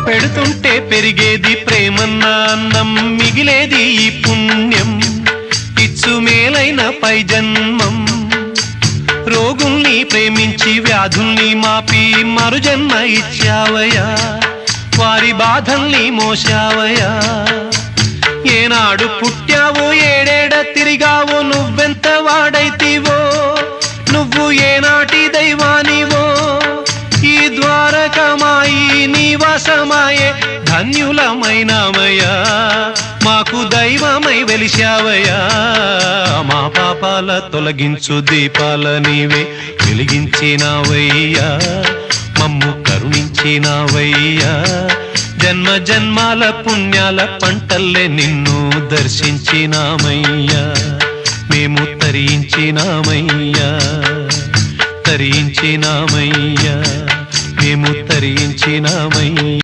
పెడుతుంటే పెరిగేది ప్రేమన్న అన్నం, మిగిలేది ఈ పుణ్యం ఇచ్చు మేలైన పై జన్మం. రోగుల్ని ప్రేమించి వ్యాధుల్ని మాపి మరు జన్మ ఇచ్చావయ్యా, వారి బాధల్ని మోసావయ్యా. ఏనాడు పుట్టావో ఏడేడ తిరిగావో, నువ్వెంత వాడైతివో, నువ్వు ఏనాటి దైవానివో. ఈ ద్వారకమాయి నివాసమాయే ధన్యులమైనామయ్యా, మాకు దైవమై వెలిశావయ్యా. మా పాపాల తొలగించు దీపాల నీవే వెలిగించినావయ్యా, మమ్ము కరుణించినావయ్యా. జన్మ జన్మాల పుణ్యాల పంటల్లే నిన్ను దర్శించినామయ్యా, మేము తరించినామయ్యా, తరించినామయ్యా, మేము తరించినామయ్యా.